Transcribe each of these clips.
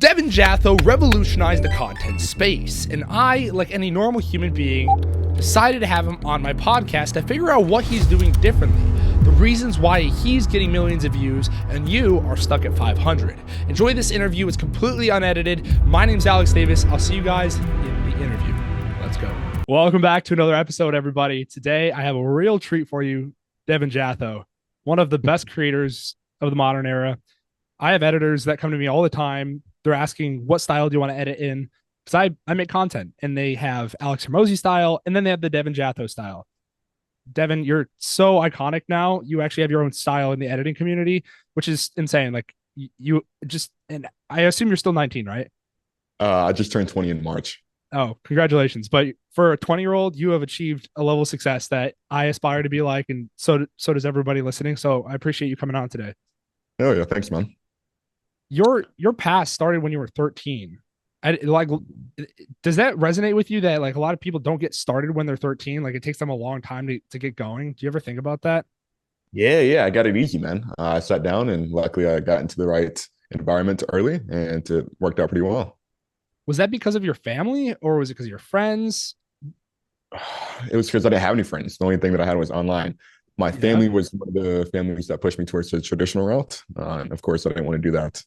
Devin Jatho revolutionized the content space, and I, like any normal human being, decided to have him on my podcast to figure out what he's doing differently, the reasons why he's getting millions of views and you are stuck at 500. Enjoy this interview. It's completely unedited. My name's Alex Davis. I'll see you guys in the interview. Let's go. Welcome back to another episode, everybody. Today, I have a real treat for you, Devin Jatho, one of the best creators of the modern era. I have editors that come to me all the time. They're asking, what style do you want to edit in? Because I make content, and they have Alex Hormozi style, and then they have the Devin Jatho style. Devin, you're so iconic now. You actually have your own style in the editing community, which is insane. Like you just, and I assume you're still 19, right? I just turned 20 in March. Oh, congratulations. But for a 20-year-old, you have achieved a level of success that I aspire to be like, and so does everybody listening. So I appreciate you coming on today. Oh yeah, thanks, man. Your past started when you were 13. Like, does that resonate with you that like a lot of people don't get started when they're 13? Like it takes them a long time to get going. Do you ever think about that? Yeah, I got it easy, man. I sat down and luckily I got into the right environment early and it worked out pretty well. Was that because of your family or was it because of your friends? It was because I didn't have any friends. The only thing that I had was online. My Yeah. family was one of the families that pushed me towards the traditional route. And of course, I didn't want to do that.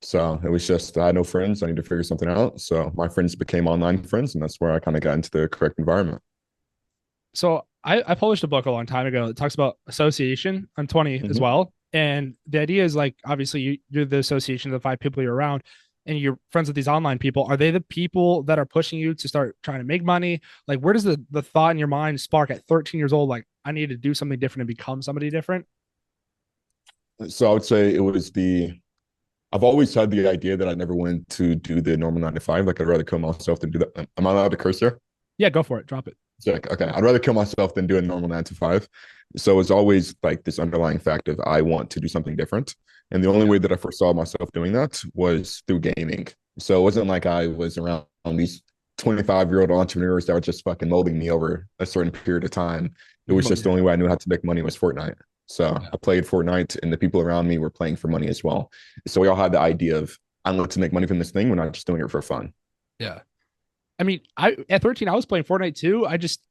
So it was just, I had no friends. I need to figure something out. So my friends became online friends, and that's where I kind of got into the correct environment. So I published a book a long time ago that talks about association. I'm 20 as Mhm. well. And the idea is like, obviously you're the association of the 5 people you're around and you're friends with these online people. Are they the people that are pushing you to start trying to make money? Like, where does the thought in your mind spark at 13 years old? Like, I need to do something different and become somebody different. So I would say I've always had the idea that I never wanted to do the normal 9 to 5. Like I'd rather kill myself than do that. Am I allowed to curse there? Yeah, go for it. Drop it. It's like, okay, I'd rather kill myself than do a normal 9 to 5. So it's always like this underlying fact of I want to do something different. And the only Yeah. way that I foresaw myself doing that was through gaming. So it wasn't like I was around these 25-year-old entrepreneurs that were just fucking molding me over a certain period of time. It was just the only way I knew how to make money was Fortnite. So Yeah. I played Fortnite and the people around me were playing for money as well. So we all had the idea of I want to make money from this thing. We're not just doing it for fun. Yeah. I mean, I at 13, I was playing Fortnite too. I just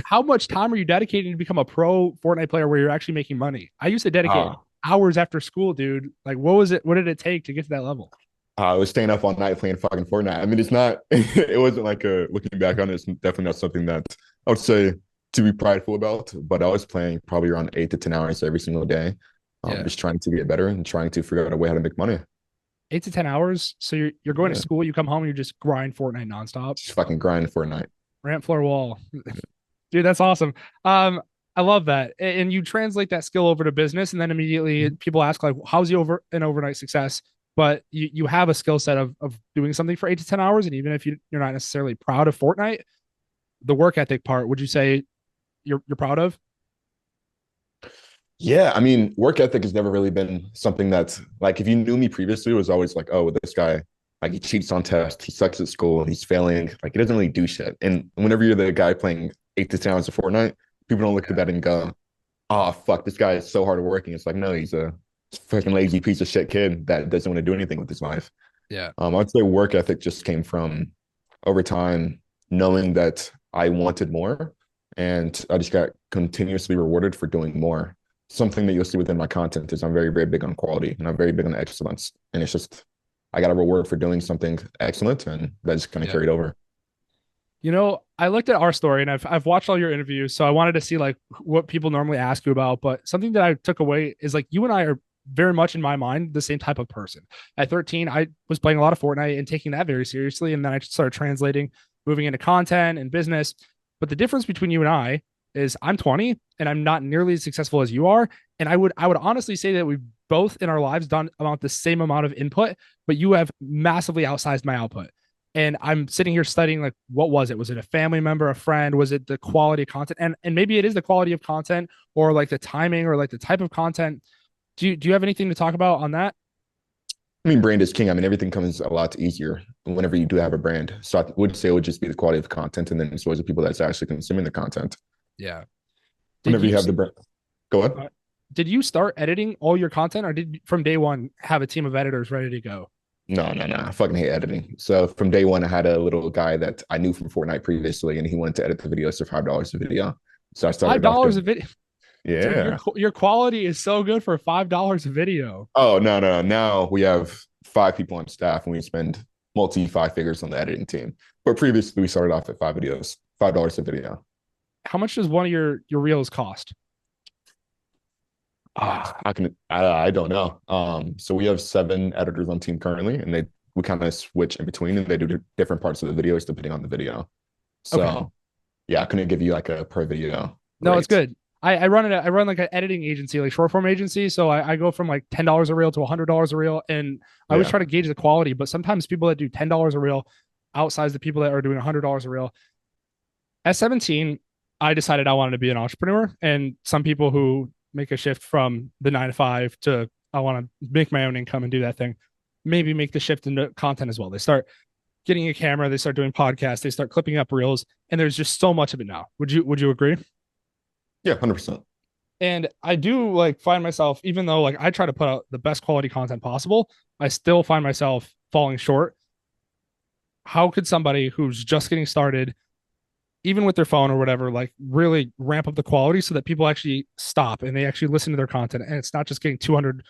how much time are you dedicating to become a pro Fortnite player where you're actually making money? I used to dedicate Uh, hours after school, dude. Like, what was it? What did it take to get to that level? I was staying up all night playing fucking Fortnite. I mean, it's not, it wasn't like looking back on it, it's definitely not something that I would say to be prideful about, but I was playing probably around 8 to 10 hours every single day, Yeah, just trying to get better and trying to figure out a way how to make money. 8 to 10 hours. So you're going to Yeah, school, you come home, you just grind Fortnite nonstop, just fucking grind Fortnite. rant floor wall. Dude, that's awesome. I love that. And you translate that skill over to business, and then immediately people ask like, "How's the an overnight success?" But you have a skill set of doing something for 8 to 10 hours, and even if you're not necessarily proud of Fortnite, the work ethic part, would you say you're proud of? Yeah, I mean, work ethic has never really been something that's like if you knew me previously, it was always like, oh, this guy, like he cheats on tests, he sucks at school, he's failing, like he doesn't really do shit. And whenever you're the guy playing 8 to 10 hours of Fortnite, people don't look at that and go, oh fuck, this guy is so hard working. It's like, no, he's a fucking lazy piece of shit kid that doesn't want to do anything with his life. Yeah. I'd say work ethic just came from over time knowing that I wanted more and I just got continuously rewarded for doing more. Something that you'll see within my content is I'm very, very big on quality and I'm very big on excellence. And it's just I got a reward for doing something excellent and that just kind of Yeah. carried over. I looked at our story and I've watched all your interviews, so I wanted to see like what people normally ask you about. But something that I took away is like you and I are very much in my mind the same type of person. At 13, I was playing a lot of Fortnite and taking that very seriously, and then I started translating, moving into content and business. But the difference between you and I is I'm 20 and I'm not nearly as successful as you are. And I would honestly say that we've both in our lives done about the same amount of input, but you have massively outsized my output. And I'm sitting here studying like what was it? Was it a family member, a friend? Was it the quality of content? And maybe it is the quality of content or like the timing or like the type of content. Do you have anything to talk about on that? I mean, brand is king. I mean, everything comes a lot easier whenever you do have a brand. So I would say it would just be the quality of content and then as well as the people that's actually consuming the content. Yeah. Did Whenever you you have the brand, go ahead. uh, did you start editing all your content or did from day one have a team of editors ready to go? No. I fucking hate editing. So from day one, I had a little guy that I knew from Fortnite previously, and he wanted to edit the videos for $5 a video. So I Five started off dollars a doing, video, dude. Your yeah. your quality is so good for $5 a video. Oh, no. Now we have 5 people on staff and we spend multi five figures on the editing team. But previously we started off at 5 videos, $5 a video. How much does one of your reels cost? I don't know. So we have 7 editors on team currently, and we kind of switch in between, and they do different parts of the videos depending on the video. Okay. So yeah, I couldn't give you like a per video No, it's rate. good. I run like an editing agency, like short form agency. So I go from like $10 a reel to $100 a reel, and I always Yeah. try to gauge the quality. But sometimes people that do $10 a reel outsize the people that are doing $100 a reel. At 17, I decided I wanted to be an entrepreneur, and some people who make a shift from the 9 to 5 to I want to make my own income and do that thing, maybe make the shift into content as well. They start getting a camera, they start doing podcasts, they start clipping up reels, and there's just so much of it now. Would you agree? Yeah, 100%. And I do like find myself, even though like I try to put out the best quality content possible, I still find myself falling short. How could somebody who's just getting started, even with their phone or whatever, like really ramp up the quality so that people actually stop and they actually listen to their content and it's not just getting 200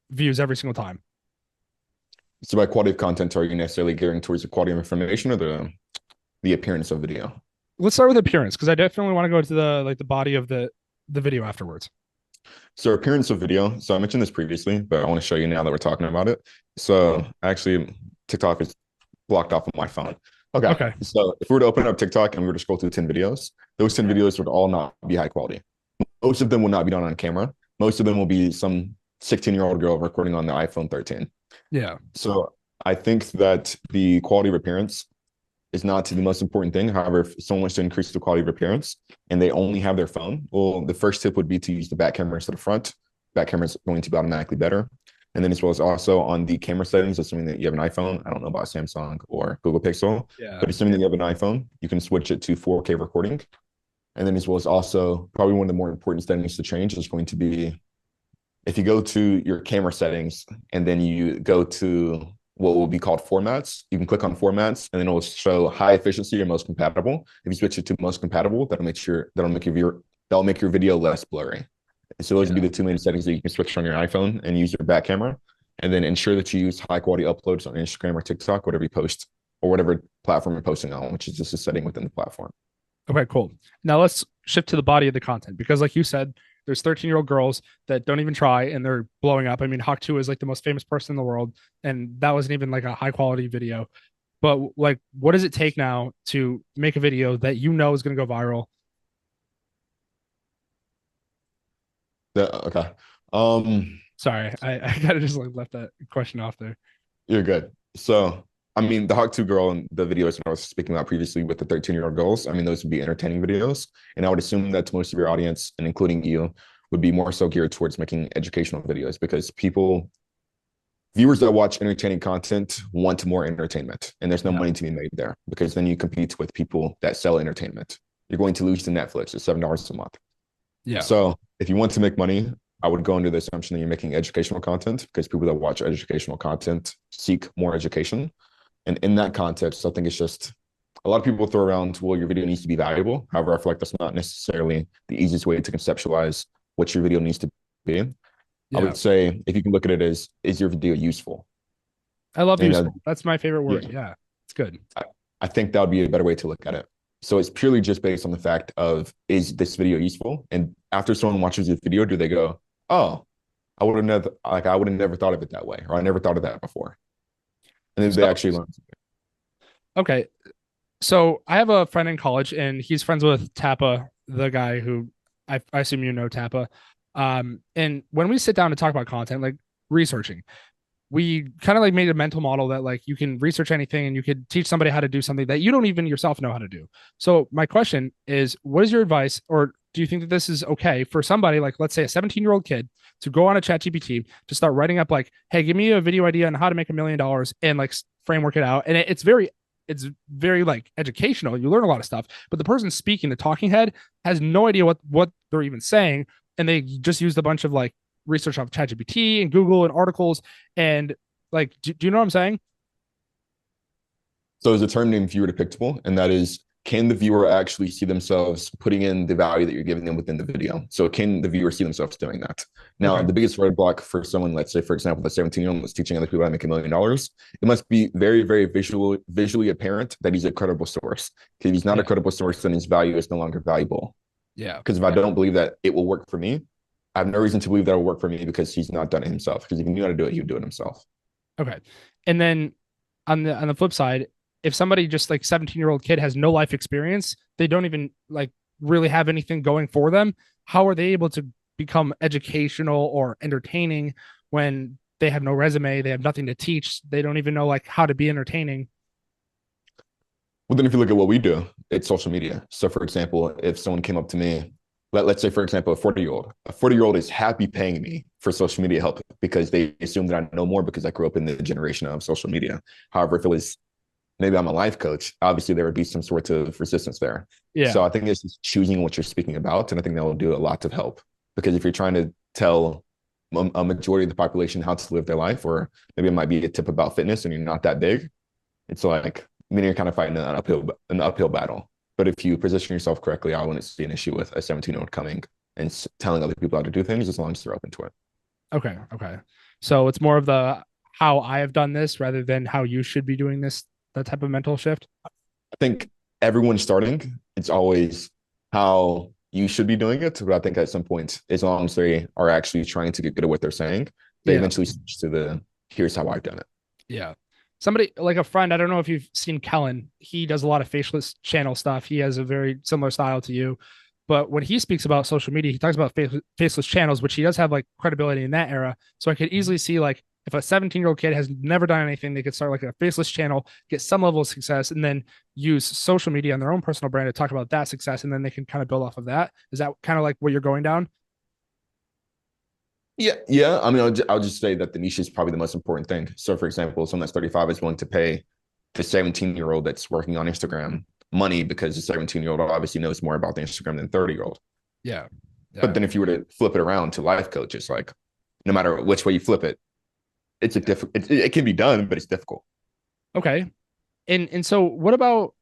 views every single time? So by quality of content, are you necessarily gearing towards the quality of information or the appearance of video? Let's start with appearance because I definitely want to go to the body of the video afterwards. So appearance of video. So I mentioned this previously, but I want to show you now that we're talking about it. So actually, TikTok is blocked off on my phone. Okay. Okay. So if we were to open up TikTok and we were to scroll through 10 videos, those 10 videos would all not be high quality. Most of them will not be done on camera. Most of them will be some 16-year-old girl recording on the iPhone 13. Yeah. So I think that the quality of appearance is not the most important thing. However, if someone wants to increase the quality of appearance and they only have their phone, well, the first tip would be to use the back camera instead of front. Back camera is going to be automatically better. And then as well as also on the camera settings, assuming that you have an iPhone, I don't know about Samsung or Google Pixel, Yeah. but assuming that you have an iPhone, you can switch it to 4K recording. And then as well as also probably one of the more important settings to change is going to be if you go to your camera settings and then you go to what will be called formats, you can click on formats and then it will show high efficiency or most compatible. If you switch it to most compatible, that'll make your video less blurry. And so those would be the 2 main settings that you can switch on your iPhone and use your back camera. And then ensure that you use high quality uploads on Instagram or TikTok, whatever you post, or whatever platform you're posting on, which is just a setting within the platform. Okay, cool. Now let's shift to the body of the content because, like you said, there's 13-year-old girls that don't even try and they're blowing up. I mean, Hawk 2 is like the most famous person in the world, and that wasn't even like a high quality video. But like, what does it take now to make a video that you know is going to go viral? Okay. Sorry, I kind of just like left that question off there. You're good. So, I mean, the Hawk 2 girl and the videos that I was speaking about previously with the 13-year-old girls, I mean, those would be entertaining videos. And I would assume that most of your audience, and including you, would be more so geared towards making educational videos because viewers that watch entertaining content want more entertainment. And there's no money to be made there because then you compete with people that sell entertainment. You're going to lose to Netflix at $7 a month. Yeah. So if you want to make money, I would go into the assumption that you're making educational content because people that watch educational content seek more education. And in that context, I think it's just a lot of people throw around, well, your video needs to be valuable. However, I feel like that's not necessarily the easiest way to conceptualize what your video needs to be. Yeah. I would say if you can look at it as, is your video useful? I love useful. That's my favorite word. Yeah, it's good. I think that would be a better way to look at it. So it's purely just based on the fact of, is this video useful? And after someone watches the video, do they go, oh, I would have never thought of it that way, or I never thought of that before. And then they actually learn something. Okay. So I have a friend in college and he's friends with Tappa, the guy who I assume you know Tappa. And when we sit down to talk about content, like researching, we kind of like made a mental model that like you can research anything and you could teach somebody how to do something that you don't even yourself know how to do. So my question is, what is your advice, or do you think that this is okay for somebody like, let's say, a 17-year-old kid to go on a ChatGPT to start writing up like, hey, give me a video idea on how to make $1 million and like framework it out. And it's very like educational. You learn a lot of stuff, but the person speaking, the talking head, has no idea what they're even saying. And they just used a bunch of like research off ChatGPT and Google and articles. And Like, do you know what I'm saying? So there's a term named viewer depictable, and that is, can the viewer actually see themselves putting in the value that you're giving them within the video? So can the viewer see themselves doing that? Now, Okay. the biggest roadblock for someone, let's say, for example, the 17-year-old that's teaching other people how to make $1 million, it must be very, very visually apparent that he's a credible source. Because if he's not a Yeah. credible source, then his value is no longer valuable. Yeah. Because if I don't believe that it will work for me, I have no reason to believe that it will work for me because he's not done it himself. Because if he knew how to do it, he would do it himself. Okay. And then on the flip side, if somebody just like 17-year-old kid has no life experience, they don't even like really have anything going for them. How are they able to become educational or entertaining when they have no resume, they have nothing to teach, they don't even know like how to be entertaining? Well, then if you look at what we do, it's social media. So, for example, if someone came up to me, let's say, for example, a 40-year-old is happy paying me for social media help because they assume that I know more because I grew up in the generation of social media. However, if it was maybe I'm a life coach, obviously there would be some sort of resistance there. Yeah. So I think it's just choosing what you're speaking about. And I think that will do a lot of help because if you're trying to tell a majority of the population how to live their life, or maybe it might be a tip about fitness and you're not that big, it's like, I mean, you're kind of fighting an uphill battle. But if you position yourself correctly, I wouldn't see an issue with a 17-year-old coming and telling other people how to do things as long as they're open to it. Okay. Okay. So it's more of the how I have done this rather than how you should be doing this, that type of mental shift. I think everyone starting, it's always how you should be doing it. But I think at some point, as long as they are actually trying to get good at what they're saying, they Yeah. eventually switch to the here's how I've done it. Yeah. Somebody like a friend, I don't know if you've seen Kellen. He does a lot of faceless channel stuff. He has a very similar style to you. But when he speaks about social media, he talks about faceless channels, which he does have like credibility in that era. So I could easily see like if a 17-year-old kid has never done anything, they could start like a faceless channel, get some level of success, and then use social media and their own personal brand to talk about that success. And then they can kind of build off of that. Is that kind of like where you're going down? Yeah, yeah. I mean, I'll just say that the niche is probably the most important thing. So, for example, someone that's 35 is willing to pay the 17-year-old that's working on Instagram money because the 17-year-old obviously knows more about the Instagram than 30-year-old. Yeah. But Yeah. then if you were to flip it around to life coaches, like no matter which way you flip it, it's a difficult. It can be done, but it's difficult. Okay. And so what about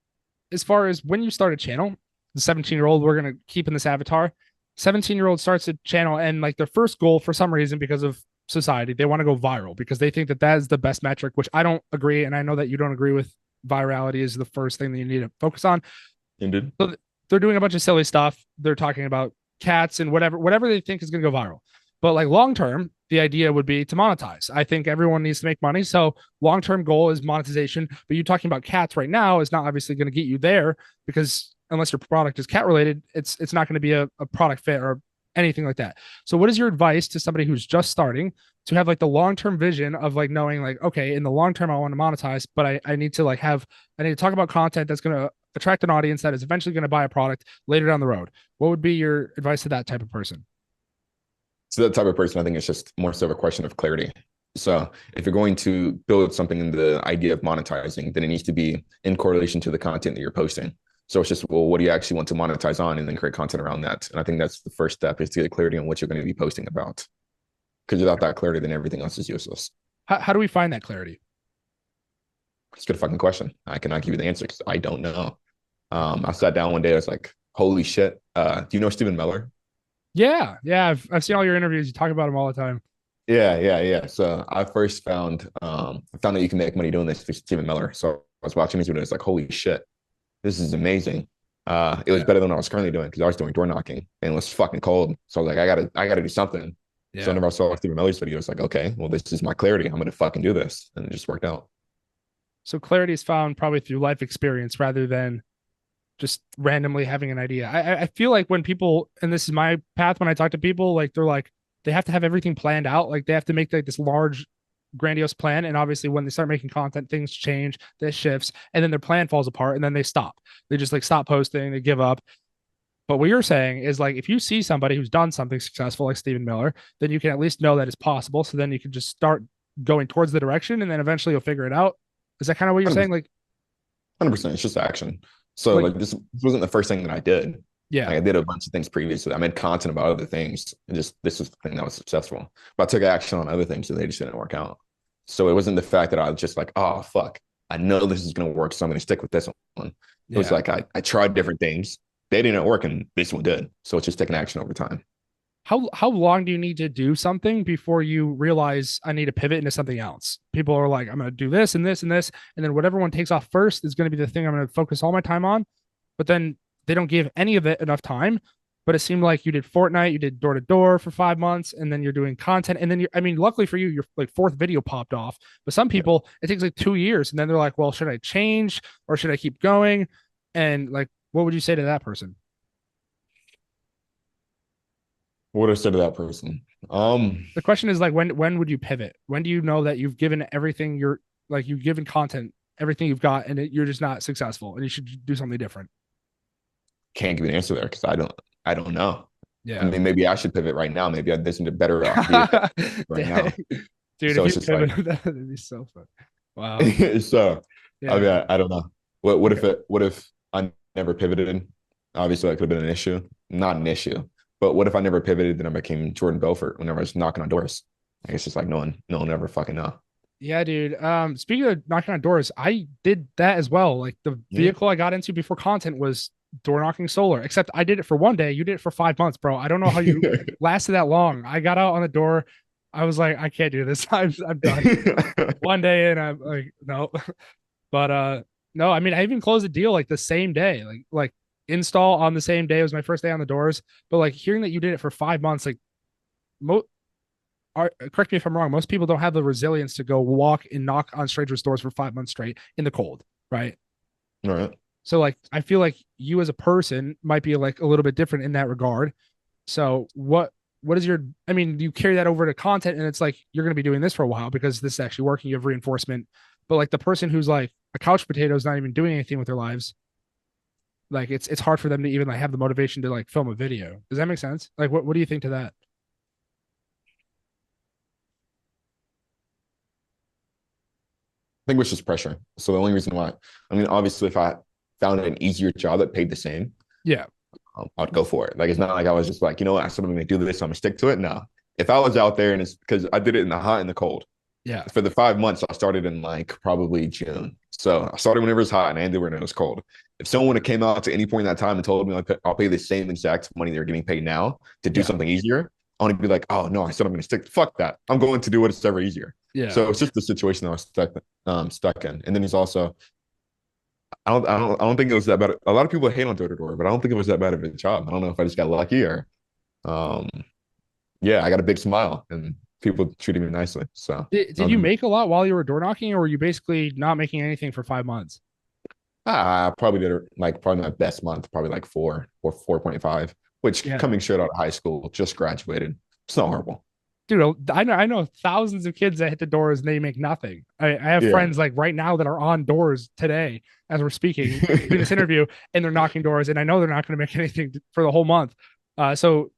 as far as when you start a channel, the 17-year-old, we're gonna keep in this avatar. 17-year-old starts a channel and like their first goal for some reason because of society, they want to go viral because they think that that is the best metric, which I don't agree. And I know that you don't agree with virality is the first thing that you need to focus on. Indeed. So they're doing a bunch of silly stuff. They're talking about cats and whatever they think is going to go viral. But like long term, the idea would be to monetize. I think everyone needs to make money. So long term goal is monetization. But you talking about cats right now is not obviously going to get you there because unless your product is cat related, it's not going to be a product fit or anything like that. So what is your advice to somebody who's just starting to have like the long term vision of like knowing like, okay, in the long term I want to monetize, but I need to like have I need to talk about content that's going to attract an audience that is eventually going to buy a product later down the road. What would be your advice to that type of person? So that type of person, I think it's just more so of a question of clarity. So if you're going to build something in the idea of monetizing, then it needs to be in correlation to the content that you're posting. So it's just, well, what do you actually want to monetize on and then create content around that? And I think that's the first step is to get clarity on what you're going to be posting about. Because without that clarity, then everything else is useless. How do we find that clarity? It's a good fucking question. I cannot give you the answer because I don't know. I sat down one day, I was like, holy shit. Do you know Stephen Miller? Yeah. I've seen all your interviews. You talk about them all the time. Yeah. So I first found that you can make money doing this through Stephen Miller. So I was watching his videos like, holy shit, this is amazing. It was Yeah. better than what I was currently doing because I was doing door knocking and it was fucking cold. So I was like, I gotta do something. Yeah. So whenever I saw Stephen Miller's video, I was like, okay, well, this is my clarity. I'm gonna fucking do this. And it just worked out. So clarity is found probably through life experience rather than just randomly having an idea. I feel like when people, and this is my path when I talk to people, like they're like, they have to have everything planned out. Like they have to make like this large, grandiose plan. And obviously when they start making content, things change, this shifts, and then their plan falls apart and then they stop. They just like stop posting, they give up. But what you're saying is like, if you see somebody who's done something successful like Stephen Miller, then you can at least know that it's possible. So then you can just start going towards the direction and then eventually you'll figure it out. Is that kind of what you're saying? 100%. It's just action. So Like, like this wasn't the first thing that I did. yeah. Like I did a bunch of things previously. I made content about other things. And just this was the thing that was successful. But I took action on other things and they just didn't work out. So it wasn't the fact that I was just like, oh fuck, I know this is gonna work, so I'm gonna stick with this one. It was Yeah. like I tried different things. They didn't work and this one did. So it's just taking action over time. How long do you need to do something before you realize I need to pivot into something else? People are like, I'm going to do this and this and this, and then whatever one takes off first is going to be the thing I'm going to focus all my time on. But then they don't give any of it enough time. But it seemed like you did Fortnite, you did door to door for 5 months, and then you're doing content. And then I mean, luckily for you, your like fourth video popped off. But some Yeah. people, it takes like 2 years, and then they're like, well, should I change or should I keep going? And like, what would you say to that person? What would I say to that person? The question is like, when would you pivot? When do you know that you've given everything you're like you've given content, everything you've got, and you're just not successful, and you should do something different? Can't give you an answer there because I don't know. I Yeah. mean, maybe I should pivot right now. Maybe this is a better vehicle right Dang. now. Dude, So if it's you just like pivot, that'd be so fun. Wow. so I mean, Yeah. I don't know. What if Okay. I never pivoted? Obviously that could have been an issue. Not an issue. But what if I never pivoted, then I became Jordan Belfort whenever I was knocking on doors? I guess it's like no one ever fucking know. Yeah, dude. Speaking of knocking on doors, I did that as well. Like the Yeah. vehicle I got into before content was door knocking solar, except I did it for one day. You did it for 5 months, bro. I don't know how you lasted that long. I got out on the door. I was like, I can't do this. I'm done. One day and I'm like, no. But no, I mean, I even closed a deal like the same day, like install on the same day. It was my first day on the doors. But like hearing that you did it for 5 months, like mo correct me if I'm wrong, most people don't have the resilience to go walk and knock on strangers' doors for 5 months straight in the cold, right? All right. So like I feel like you as a person might be like a little bit different in that regard. So what is your I mean, you carry that over to content and it's like you're gonna be doing this for a while because this is actually working, you have reinforcement. But like the person who's like a couch potato is not even doing anything with their lives, like it's hard for them to even like have the motivation to like film a video. Does that make sense? Like what do you think to that? I think it was just pressure. So the only reason why, I mean, obviously, if I found an easier job that paid the same, Yeah. I'd go for it. Like it's not like I was just like, you know what, I said I'm gonna do this, so I'm gonna stick to it. No, if I was out there and it's because I did it in the hot and the cold. Yeah. For the 5 months, I started in like probably June. So I started whenever it was hot and I ended when it was cold. If someone would have came out to any point in that time and told me I'll pay the same exact money they're getting paid now to do Yeah. something easier, I want to be like, oh no, I said I'm going to stick. Fuck that. I'm going to do what is ever easier. Yeah. So it's just the situation that I was stuck in. And then he's also, I don't think it was that bad. A lot of people hate on door to door, but I don't think it was that bad of a job. I don't know if I just got lucky or, um, yeah, I got a big smile and people treated me nicely. So Did you make a lot while you were door knocking, or were you basically not making anything for 5 months? I probably did like probably my best month, probably like 4.5, which Yeah. coming straight out of high school, just graduated. It's not horrible. Dude, I know thousands of kids that hit the doors and they make nothing. I have Yeah. friends like right now that are on doors today as we're speaking, doing this interview, and they're knocking doors, and I know they're not going to make anything for the whole month. So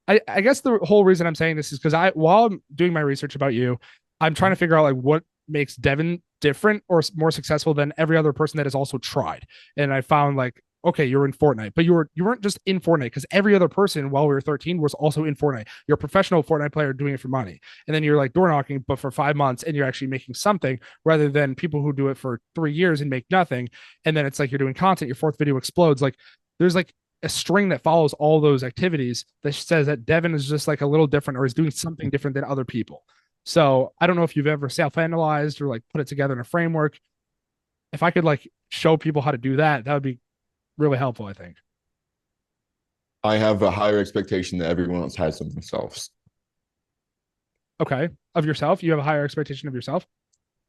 I guess the whole reason I'm saying this is because while I'm doing my research about you, I'm trying to figure out like what makes Devin different or more successful than every other person that has also tried. And I found like, okay, you're in Fortnite, but you weren't just in Fortnite because every other person while we were 13 was also in Fortnite. You're a professional Fortnite player doing it for money. And then you're like door knocking, but for 5 months and you're actually making something rather than people who do it for 3 years and make nothing. And then it's like you're doing content, your fourth video explodes. Like there's like a string that follows all those activities that says that Devin is just like a little different or is doing something different than other people. So I don't know if you've ever self-analyzed or like put it together in a framework. If I could like show people how to do that, that would be really helpful, I think. I have a higher expectation that everyone else has of themselves. Okay. Of yourself, you have a higher expectation of yourself.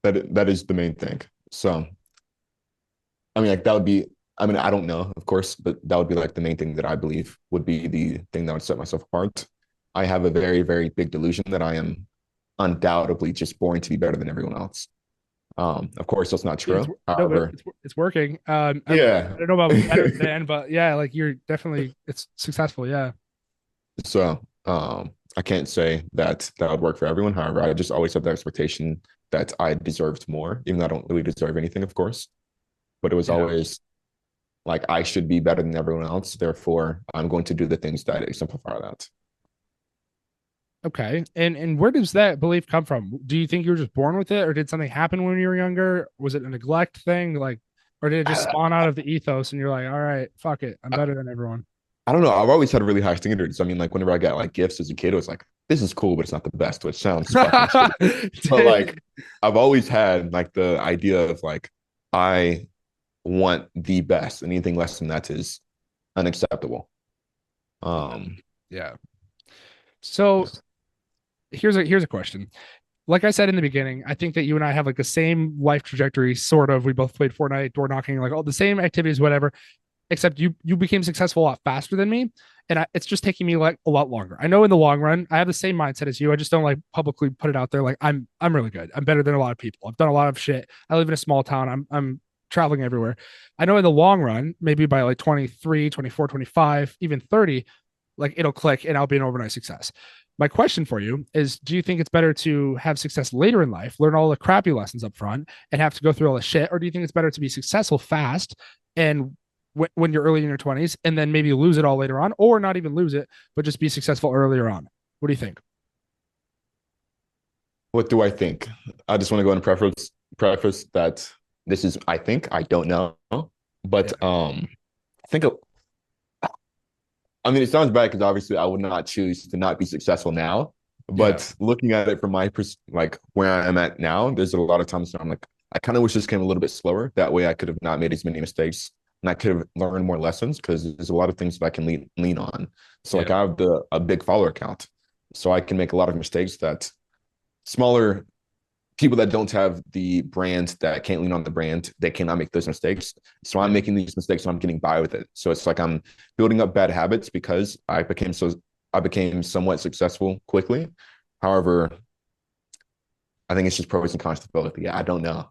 That is the main thing. So I mean, like that would be. I mean, I don't know, of course, but that would be like the main thing that I believe would be the thing that would set myself apart. I have a very, very big delusion that I am undoubtedly just born to be better than everyone else. Of course, that's not It's, true. no, but However, it's working. yeah. I don't know about better than, but yeah, like you're definitely it's successful. Yeah. So I can't say that that would work for everyone. However, I just always have the expectation that I deserved more, even though I don't really deserve anything, of course. But it was Yeah. always like I should be better than everyone else. Therefore, I'm going to do the things that exemplify that. Okay. And where does that belief come from? Do you think you were just born with it, or did something happen when you were younger? Was it a neglect thing? Like, or did it just I, spawn out of the ethos and you're like, all right, fuck it. I'm better than everyone. I don't know. I've always had really high standards. I mean, like whenever I got like gifts as a kid, it was like, this is cool, but it's not the best, which sounds fucking stupid. But like, I've always had like the idea of like, I want the best. Anything less than that is unacceptable. Um, Yeah. So here's a question. Like I said in the beginning, I think that you and I have like the same life trajectory, sort of. We both played Fortnite, door knocking, like all the same activities, whatever. Except you became successful a lot faster than me, and it's just taking me like a lot longer. I know in the long run, I have the same mindset as you. I just don't like publicly put it out there. Like I'm really good. I'm better than a lot of people. I've done a lot of shit. I live in a small town. I'm traveling everywhere. I know in the long run, maybe by like 23, 24, 25, even 30, like it'll click and I'll be an overnight success. My question for you is, do you think it's better to have success later in life, learn all the crappy lessons up front and have to go through all the shit? Or do you think it's better to be successful fast and when you're early in your 20s and then maybe lose it all later on, or not even lose it, but just be successful earlier on? What do you think? what do I think? I just want to go and preface that this is I think I don't know, but Yeah. I think I mean, it sounds bad because obviously I would not choose to not be successful now. Yeah. But looking at it from my like where I am at now, there's a lot of times where I'm like, I kind of wish this came a little bit slower. That way I could have not made as many mistakes and I could have learned more lessons because there's a lot of things that I can lean on. So like Yeah. I have a big follower account. So I can make a lot of mistakes that smaller people that don't have the brand, that can't lean on the brand, they cannot make those mistakes. So I'm Yeah. making these mistakes and I'm getting by with it. So it's like I'm building up bad habits because I became somewhat successful quickly. However, I think it's just pros and cons to both. Yeah, I don't know.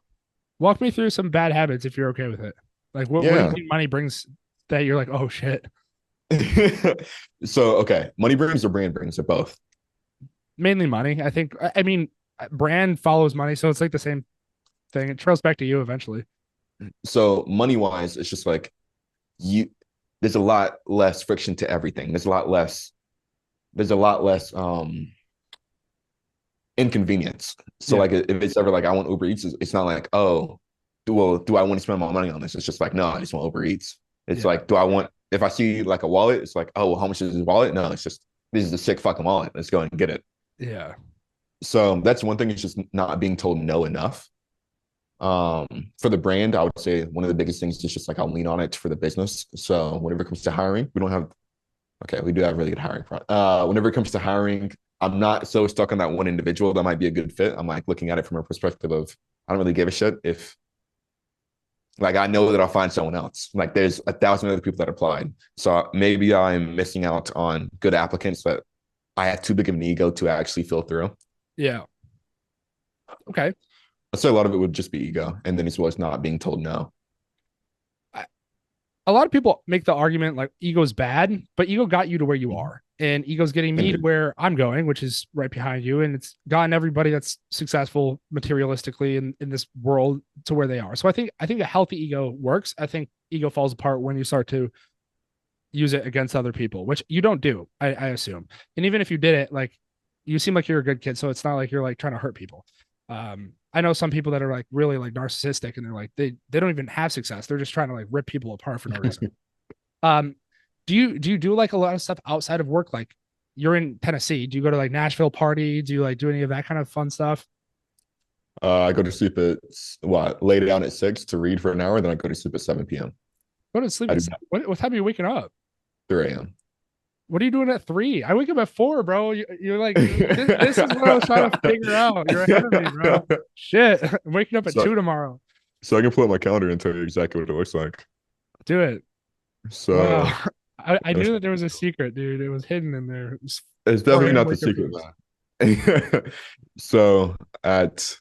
Walk me through some bad habits if you're okay with it. Like what do you Yeah. think money brings that you're like, oh shit? So okay, money brings or brand brings or both. Mainly money. I think I mean brand follows money, so it's like the same thing. It trails back to you eventually. So money wise, it's just like you there's a lot less friction to everything. There's a lot less inconvenience. So Yeah. like if it's ever like I want Uber Eats, it's not like, oh, do I want to spend my money on this? It's just like, no, I just want Uber Eats. It's Yeah. like, do I want if I see like a wallet, it's like, oh, well, how much is this wallet? No, it's just this is a sick fucking wallet. Let's go and get it. Yeah. So that's one thing, is just not being told no enough. For the brand, I would say one of the biggest things is just like I'll lean on it for the business. So whenever it comes to hiring, we don't have okay, we do have really good hiring. Whenever it comes to hiring, I'm not so stuck on that one individual that might be a good fit. I'm like looking at it from a perspective of I don't really give a shit if like I know that I'll find someone else. Like there's 1,000 other people that applied. So maybe I'm missing out on good applicants that I have too big of an ego to actually fill through. Yeah. Okay. I'd say a lot of it would just be ego. And then as well as not being told no. A lot of people make the argument like ego's bad, but ego got you to where you are. And ego's getting me to And where I'm going, which is right behind you. And it's gotten everybody that's successful materialistically in this world to where they are. So I think a healthy ego works. I think ego falls apart when you start to use it against other people, which you don't do, I assume. And even if you did it, like you seem like you're a good kid. So it's not like you're like trying to hurt people. I know some people that are like really like narcissistic and they're like they don't even have success. They're just trying to like rip people apart for no reason. Um, do you do like a lot of stuff outside of work? Like you're in Tennessee. Do you go to like Nashville party? Do you like do any of that kind of fun stuff? I go to sleep at what, lay down at 6 to read for an hour, then I go to sleep at 7 p.m. Go to sleep I at do what time are you waking up? 3 a.m. What are you doing at 3? I wake up at 4, bro. You're like this is what I was trying to figure out. You're ahead of me, bro. Shit, I'm waking up at so 2 tomorrow. so I can pull up my calendar and tell you exactly what it looks like. Do it. Wow. So I it's knew that there was a secret, dude. It was hidden in there. It's definitely 4 a.m. not the wake up secret, boost. man. So at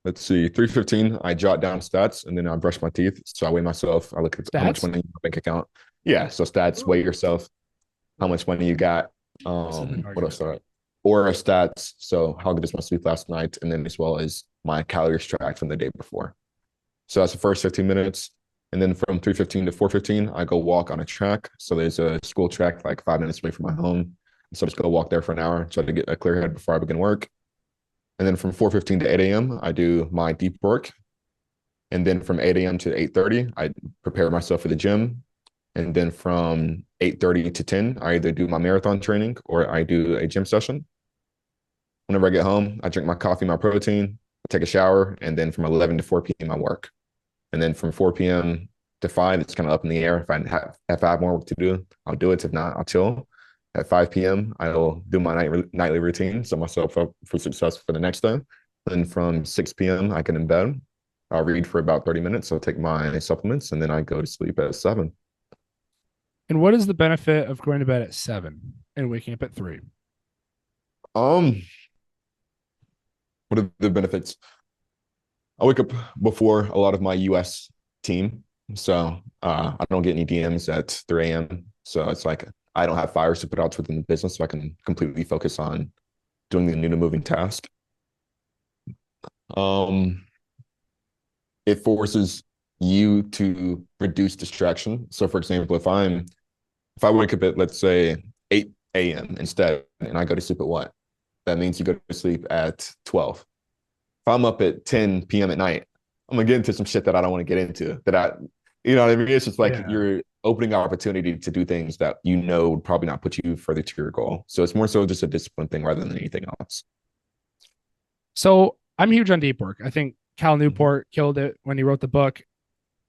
let's see, 3:15, I jot down stats and then I brush my teeth. So I weigh myself. I look at how much Stats? money in my bank account. Yeah, so stats, weigh yourself, how much money you got. This is an What argument. else? Or stats. So how good is my sleep last night? And then as well as my calories tracked from the day before. So that's the first 15 minutes. And then from 3:15 to 4:15, I go walk on a track. So there's a school track like 5 minutes away from my home. So I just go walk there for an hour, try to get a clear head before I begin work. And then from 4:15 to 8 a.m., I do my deep work. And then from 8 a.m. to 8:30, I prepare myself for the gym. And then from 8:30 to 10, I either do my marathon training or I do a gym session. Whenever I get home, I drink my coffee, my protein, I take a shower, and then from 11 to 4 p.m. I work. And then from 4 p.m. to 5, it's kind of up in the air. If I have more work to do, I'll do it. If not, I'll chill. At 5 p.m., I'll do my nightly routine, set myself up for success for the next day. Then from 6 p.m., I get in bed. I'll read for about 30 minutes. I'll take my supplements, and then I go to sleep at 7. And what is the benefit of going to bed at 7 and waking up at 3? Um, what are the benefits? I wake up before a lot of my US team. So I don't get any DMs at 3 a.m. So it's like I don't have fires to put out within the business, so I can completely focus on doing the new moving task. It forces you to reduce distraction. So for example, if I wake up at, let's say, 8 a.m. instead, and I go to sleep at what? That means you go to sleep at 12. If I'm up at 10 p.m. at night, I'm gonna get into some shit that I don't want to get into. You know what I mean? It's just like you're opening opportunity to do things that you know would probably not put you further to your goal. So it's more so just a discipline thing rather than anything else. So I'm huge on deep work. I think Cal Newport killed it when he wrote the book.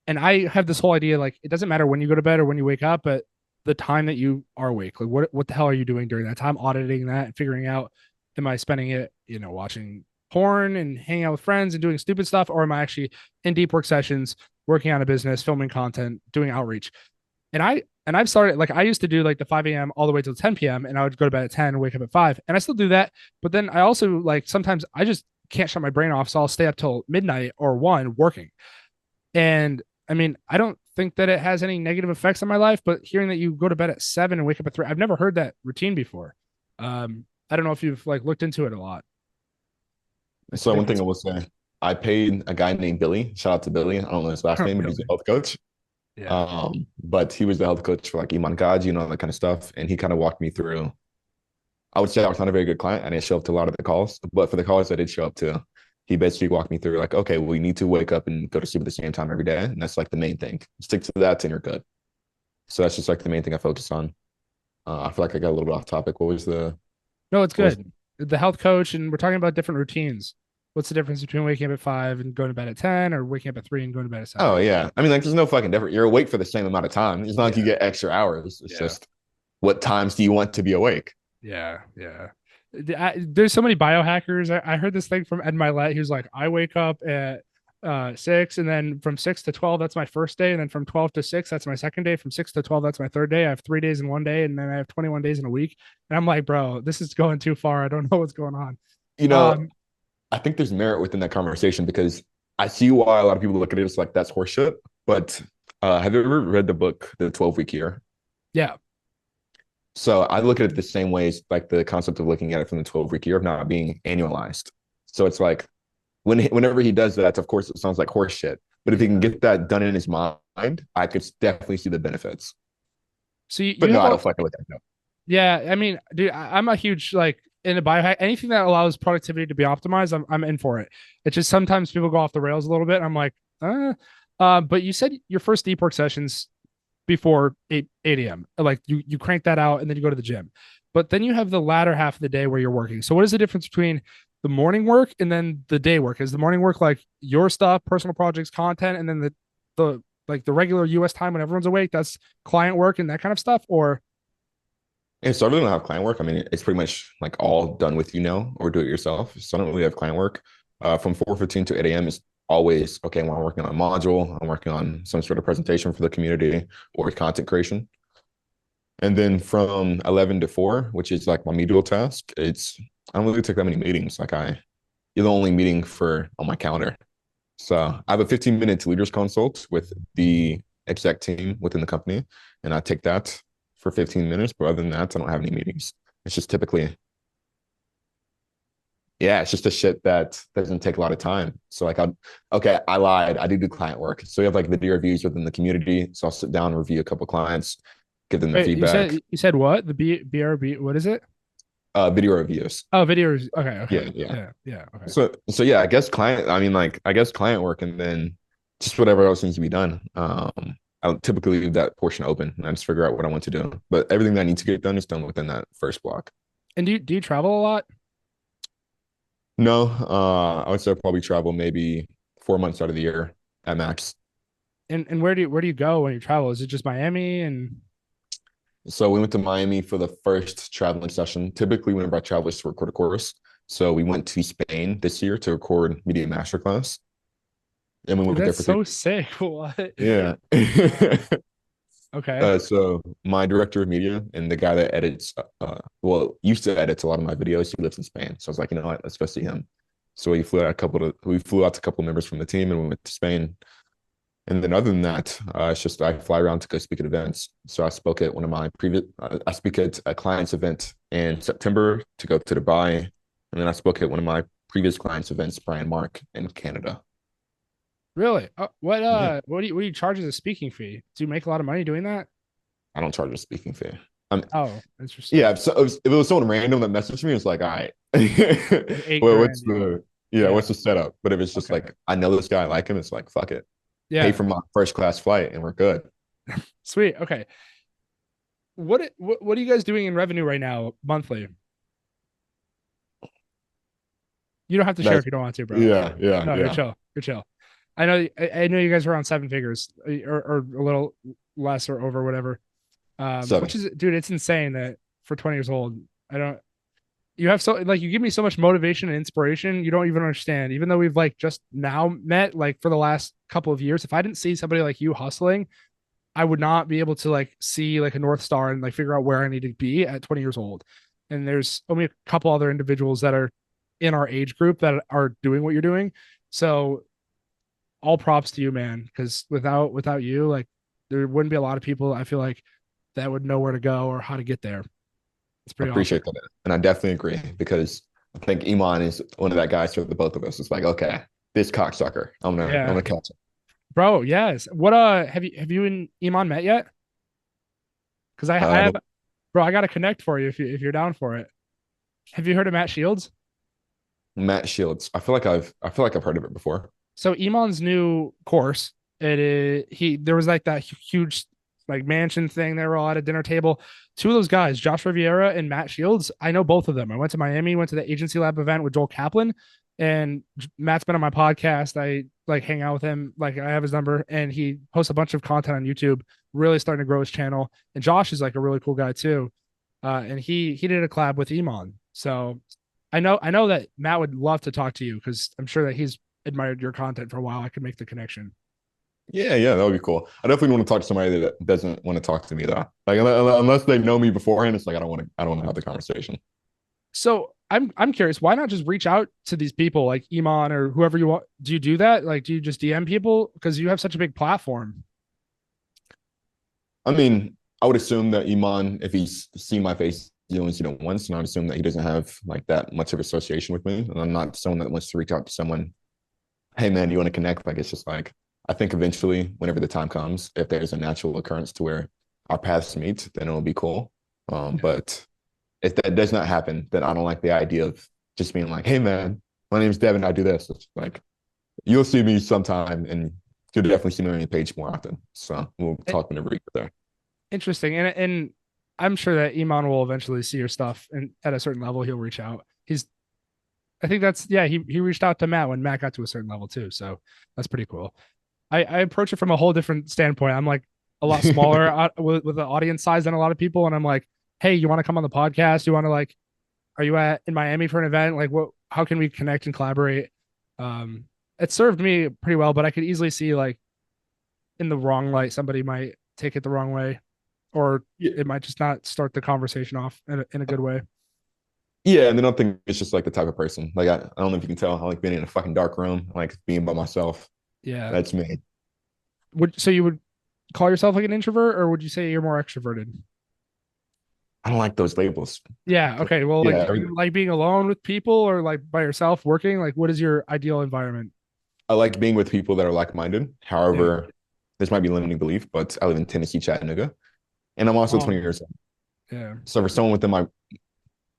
And I have this whole idea, like, it doesn't matter when you go to bed or when you wake up, but the time that you are awake, like what the hell are you doing during that time? Auditing that and figuring out, am I spending it, watching porn and hanging out with friends and doing stupid stuff? Or am I actually in deep work sessions, working on a business, filming content, doing outreach? And I've started, like, I used to do like the 5 a.m. all the way till 10 p.m. and I would go to bed at 10 and wake up at 5. And I still do that. But then I also, like, sometimes I just can't shut my brain off. So I'll stay up till midnight or 1 working. And I mean, I don't think that it has any negative effects on my life, but hearing that you go to bed at 7 and wake up at 3, I've never heard that routine before. I don't know if you've like looked into it a lot. So one thing I will say, I paid a guy named Billy. Shout out to Billy. I don't know his last name, but he's a health coach. Yeah. But he was the health coach for like Iman Gaji, that kind of stuff. And he kind of walked me through. I would say I was not a very good client. I didn't show up to a lot of the calls, but for the calls I did show up to, he basically walked me through like, okay, well, you need to wake up and go to sleep at the same time every day. And that's like the main thing. Stick to that and you're good. So that's just like the main thing I focus on. I feel like I got a little bit off topic. What was the... No, it's good. The health coach, and we're talking about different routines. What's the difference between waking up at 5 and going to bed at 10, or waking up at 3 and going to bed at 7? Oh, yeah. I mean, like, there's no fucking difference. You're awake for the same amount of time. It's not like you get extra hours. It's just what times do you want to be awake? Yeah. There's so many biohackers. I heard this thing from Ed Milet. He was like, I wake up at 6, and then from 6 to 12, that's my first day. And then from 12 to 6, that's my second day. From 6 to 12, that's my third day. I have 3 days in one day, and then I have 21 days in a week. And I'm like, bro, this is going too far. I don't know what's going on. I think there's merit within that conversation because I see why a lot of people look at it as like that's horseshit. But have you ever read the book, The 12-Week Year? Yeah. So I look at it the same way as like the concept of looking at it from the 12-week year of not being annualized. So it's like whenever he does that, of course, it sounds like horse shit. But if he can get that done in his mind, I could definitely see the benefits. So I don't fucking look at it. No. Yeah, I mean, dude, I'm a huge like in a biohack. Anything that allows productivity to be optimized, I'm in for it. It's just sometimes people go off the rails a little bit. I'm like, but you said your first deep work sessions before 8 a.m. Like you crank that out and then you go to the gym. But then you have the latter half of the day where you're working. So what is the difference between the morning work and then the day work? Is the morning work like your stuff, personal projects, content, and then the like the regular US time when everyone's awake, that's client work and that kind of stuff? Or so I really don't have client work. I mean, it's pretty much like all done with or do it yourself. So I don't really have client work. From 4:15 to 8 a.m. is always, okay, when I'm working on a module, I'm working on some sort of presentation for the community or content creation. And then from 11 to 4, which is like my medial task, I don't really take that many meetings. You're the only meeting on my calendar. So I have a 15-minute leaders consult with the exec team within the company, and I take that for 15 minutes. But other than that, I don't have any meetings. It's just typically, it's just a shit that doesn't take a lot of time. So like, I lied. I do client work. So we have like video reviews within the community. So I'll sit down and review a couple clients, give them the feedback. You said what? The BRB, what is it? video reviews. Oh, videos. Okay, Yeah, okay. yeah. Yeah, okay. So yeah, I guess client. I mean, like I guess client work, and then just whatever else needs to be done. I'll typically leave that portion open, and I just figure out what I want to do. But everything that I need to get done is done within that first block. And do you travel a lot? No, I would say I'll probably travel maybe 4 months out of the year at max. And where do you go when you travel? Is it just Miami and So we went to Miami for the first traveling session. Typically, whenever I travel, is to record a course. So we went to Spain this year to record media masterclass, and we dude, went there that's for three. so sick. What? Yeah. Okay. So my director of media and the guy that edits, well, used to edit a lot of my videos, he lives in Spain. So I was like, you know what, let's go see him. So we flew out to a couple of members from the team and we went to Spain. And then other than that, it's just I fly around to go speak at events. So I spoke at one of my previous, I speak at a client's event in September to go to Dubai. And then I spoke at one of my previous clients' events, Brian Mark, in Canada. Really? Yeah, What do you charge as a speaking fee? Do you make a lot of money doing that? I don't charge a speaking fee. Oh, interesting. Yeah, if it was someone random that messaged me, it's like, all right, Like eight well, grand. what's the Yeah. what's the setup? But if it's just Okay. like I know this guy, I like him, it's like fuck it, pay Yeah. for my first class flight, and we're good. Sweet. Okay. What are you guys doing in revenue right now monthly? You don't have to share if That's you don't want to, bro. yeah, yeah, No, you're yeah. chill. You're chill. I know you guys are around seven figures or a little less or over whatever. Seven. Which is, dude, it's insane that for 20 years old, I don't, you have so, like, you give me so much motivation and inspiration. You don't even understand. Even though we've like just now met, like for the last couple of years, if I didn't see somebody like you hustling, I would not be able to like see like a North Star and like figure out where I need to be at 20 years old. And there's only a couple other individuals that are in our age group that are doing what you're doing. So all props to you, man. Because without you, like there wouldn't be a lot of people I feel like that would know where to go or how to get there. It's I pretty awesome. appreciate that, and I definitely agree because I think Iman is one of that guys for the both of us. It's like, okay, this cocksucker, I'm Yeah, gonna catch him. bro. Yes. What have you and Iman met yet? Because I have, But bro. I got to connect for you if you're down for it. Have you heard of Matt Shields? Matt Shields, I feel like I've heard of it before. So Iman's new course, it is he there was like that huge like mansion thing. They were all at a dinner table. Two of those guys, Josh Riviera and Matt Shields, I know both of them. I went to Miami, went to the Agency Lab event with Joel Kaplan, and Matt's been on my podcast. I like hang out with him, like I have his number, and he posts a bunch of content on YouTube. Really starting to grow his channel. And Josh is like a really cool guy too. And he did a collab with Iman. So I know that Matt would love to talk to you because I'm sure that he's admired your content for a while. I could make the connection. Yeah, yeah, that would be cool. I definitely want to talk to somebody that doesn't want to talk to me though. Like unless they know me beforehand, it's like I don't want to have the conversation. So I'm curious, why not just reach out to these people like Iman or whoever you want? Do you do that? Like, do you just DM people because you have such a big platform? I mean, I would assume that Iman, if he's seen my face, he only seen it once, and I would assume that he doesn't have like that much of association with me. And I'm not someone that wants to reach out to someone, hey man, do you want to connect? Like it's just like I think eventually, whenever the time comes, if there's a natural occurrence to where our paths meet, then it'll be cool. But if that does not happen, then I don't like the idea of just being like, hey man, my name is Devin, I do this. It's like you'll see me sometime and you'll definitely see me on your page more often. So we'll talk whenever we get there. Interesting, and I'm sure that Iman will eventually see your stuff, and at a certain level, he'll reach out. I think that's yeah. He reached out to Matt when Matt got to a certain level too, so that's pretty cool. I approach it from a whole different standpoint. I'm like a lot smaller with the audience size than a lot of people, and I'm like, hey, you want to come on the podcast? You want to like, are you in Miami for an event? Like, what? How can we connect and collaborate? Um, it served me pretty well, but I could easily see like in the wrong light, somebody might take it the wrong way, or Yeah. it might just not start the conversation off in a good way. Yeah, and then I think it's just like the type of person. Like I don't know if you can tell, I like being in a fucking dark room, I like being by myself. Yeah. That's me. So you would call yourself like an introvert, or would you say you're more extroverted? I don't like those labels. Yeah. Okay. Well, like, Yeah, do you like being alone with people or like by yourself working? Like, what is your ideal environment? I like being with people that are like-minded. Yeah. However, this might be limiting belief, but I live in Tennessee, Chattanooga, and I'm also Oh, 20 years old. yeah. So for someone within my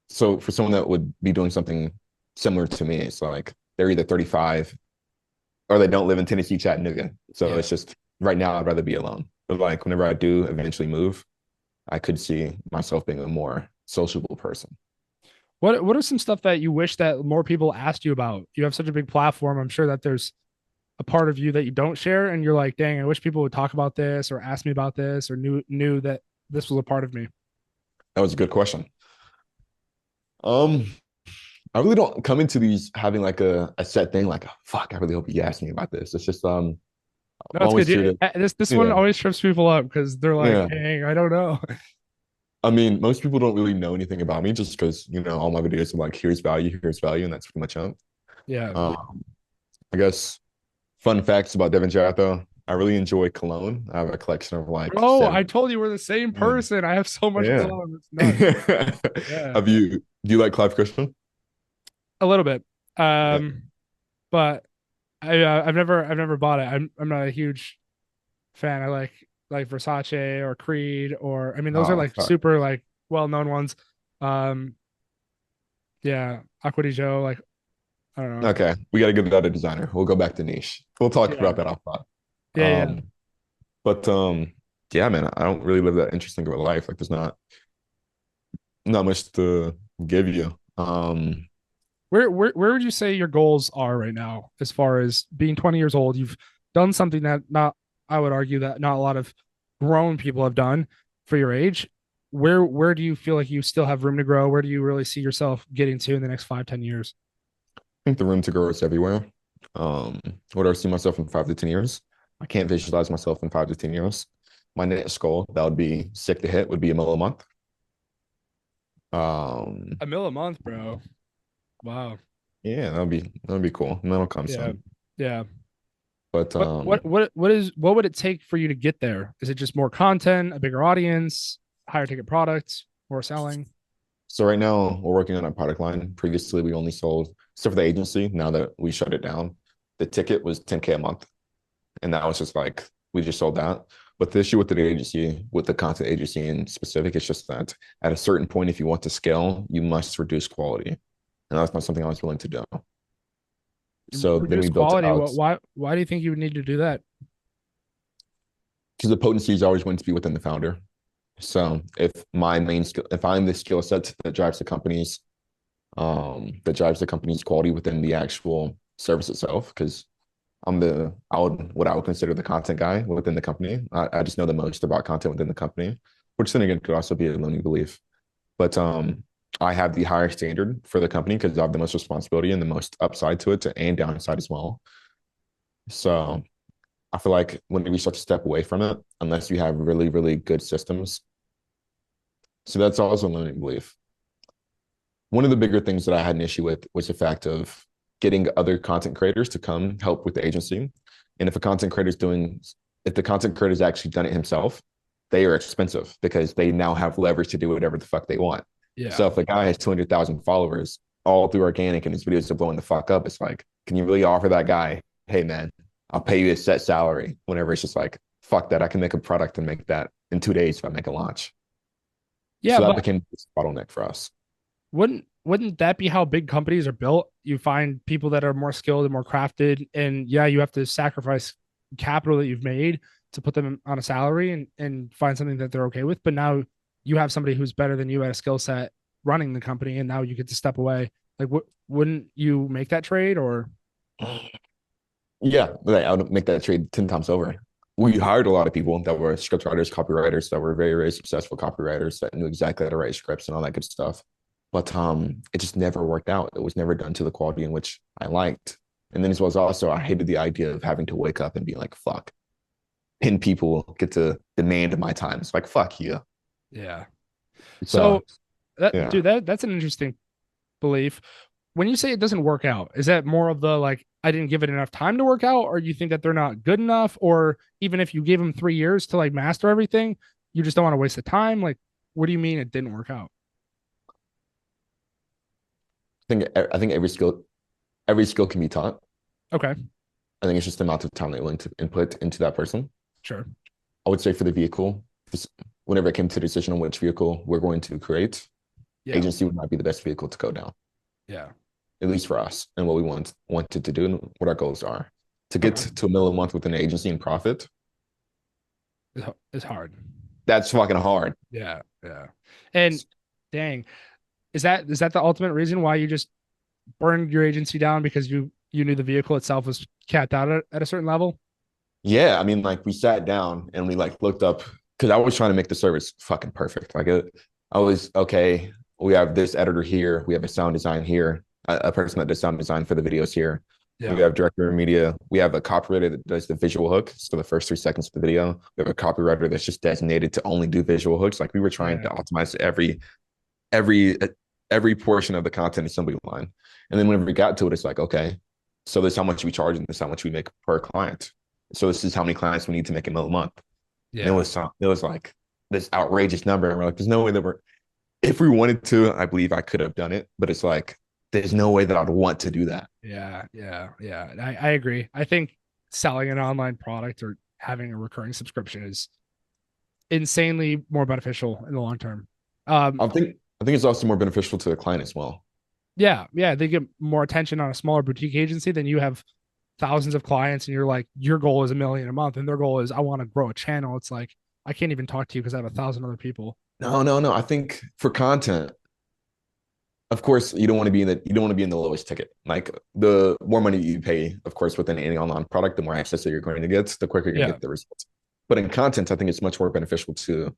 So for someone that would be doing something similar to me, it's like they're either 35 or they don't live in Tennessee, Chattanooga. So Yeah. it's just right now I'd rather be alone. But like whenever I do eventually move, I could see myself being a more sociable person. What are some stuff that you wish that more people asked you about? You have such a big platform. I'm sure that there's a part of you that you don't share, and you're like, dang, I wish people would talk about this or ask me about this or knew that this was a part of me. That was a good question. Um, I really don't come into these having like a set thing, like, oh, fuck, I really hope you ask me about this. It's just No, I'm that's good. always here to This one yeah, always trips people up because they're like, yeah. dang, I don't know. I mean, most people don't really know anything about me just because, all my videos are like, here's value, and that's pretty much it. Yeah. Um, I guess fun facts about Devin Jatho. I really enjoy cologne. I have a collection of like Bro, seven. I told you we're the same Yeah. person. I have so much Yeah. cologne. It's nuts. Yeah. Do you like Clive Christian? A little bit. Yeah. But I've never bought it. I'm not a huge fan. I like Versace or Creed or I mean those are Oh, like fuck. super like well known ones. Um yeah, Aqua di Gio, like I don't know. Okay. We got to give that a designer. We'll go back to niche. We'll talk Yeah. about that off pod. Yeah, yeah. Um, but yeah, man, I don't really live that interesting of a life. Like there's not much to give you. Where would you say your goals are right now as far as being 20 years old? You've done something that not I would argue that not a lot of grown people have done for your age. Where do you feel like you still have room to grow? Where do you really see yourself getting to in the next 5, 10 years? I think the room to grow is everywhere. Um, where do I see myself in 5 to 10 years? I can't visualize myself in 5 to 10 years. My next goal that would be sick to hit would be a mill a month. Um, A mil a month, bro. Wow. yeah, that'd be cool. And that'll come Yeah. soon. Yeah. But What would it take for you to get there? Is it just more content, a bigger audience, higher ticket products, more selling? so right now we're working on a product line. Previously, we only sold stuff for the agency. Now that we shut it down, the ticket was 10K a month, and that was just like we just sold that. But the issue with the agency, with the content agency in specific, is just that at a certain point, if you want to scale, you must reduce quality, and that's not something I was willing to do. So then Reduce we built it quality. out Why do you think you would need to do that? because the potency is always going to be within the founder. So if my main skill, if I'm the skill set that drives the company's quality within the actual service itself, because what I would consider the content guy within the company. I just know the most about content within the company, which then again could also be a limiting belief. But I have the higher standard for the company because I have the most responsibility and the most upside to it and downside as well. So I feel like when we start to step away from it, unless you have really, really good systems, so that's also a limiting belief. One of the bigger things that I had an issue with was the fact of getting other content creators to come help with the agency. And if the content creator's actually done it himself, they are expensive because they now have leverage to do whatever the fuck they want. Yeah. So if a guy has 200,000 followers all through organic and his videos are blowing the fuck up, it's like, can you really offer that guy, hey man, I'll pay you a set salary whenever it's just like, fuck that. I can make a product and make that in 2 days if I make a launch. Yeah, So that but became a bottleneck for us. wouldn't that be how big companies are built? You find people that are more skilled and more crafted, and yeah, you have to sacrifice capital that you've made to put them on a salary and find something that they're okay with. But now you have somebody who's better than you at a skill set running the company, and now you get to step away. Like, wouldn't you make that trade or? Yeah, like, I would make that trade 10 times over. We hired a lot of people that were script writers, copywriters that were very, very successful copywriters that knew exactly how to write scripts and all that good stuff. But it just never worked out. It was never done to the quality in which I liked. And then as well as also I hated the idea of having to wake up and be like, fuck, 10 people get to demand my time. It's like, fuck you. Yeah. So So that yeah. dude, that's an interesting belief. When you say it doesn't work out, is that more of the like I didn't give it enough time to work out, or you think that they're not good enough, or even if you gave them 3 years to like master everything, you just don't want to waste the time? Like, what do you mean it didn't work out? I think every skill can be taught. Okay, I think it's just the amount of time they're willing to input into that person. sure. I would say for the vehicle, whenever it came to the decision on which vehicle we're going to create, Yeah. agency would not be the best vehicle to go down, Yeah. at least for us and what we wanted to do and what our goals are. To get Okay. to $1 million a month with an agency and profit, It's hard. that's fucking hard. Yeah. Yeah. And dang, is that the ultimate reason why you just burned your agency down because you knew the vehicle itself was capped out at a certain level? Yeah, I mean, like we sat down and we like looked up because I was trying to make the service fucking perfect. I was okay. We have this editor here. We have a sound design here. A person that does sound design for the videos here. We Yeah. have director of media. We have a copywriter that does the visual hook. So the first 3 seconds of the video. We have a copywriter that's just designated to only do visual hooks. Like we were trying to Yeah. optimize every every portion of the content assembly line. And then whenever we got to it, it's like, okay, so this is how much we charge and this is how much we make per client. So this is how many clients we need to make a month. And Yeah. it was like this outrageous number. And we're like, there's no way that if we wanted to, I believe I could have done it, but it's like, there's no way that I'd want to do that. Yeah. Yeah. Yeah. I agree. I think selling an online product or having a recurring subscription is insanely more beneficial in the long term. Um, I think it's also more beneficial to the client as well. yeah, yeah, they get more attention on a smaller boutique agency than you have thousands of clients and you're like, your goal is 1 million a month and their goal is I want to grow a channel. It's like, I can't even talk to you because I have 1,000 other people. No. I think for content, of course, you don't want to be in the lowest ticket. Like the more money you pay, of course, within any online product, the more access that you're going to get, the quicker you're going to Yeah. get the results. But in content, I think it's much more beneficial to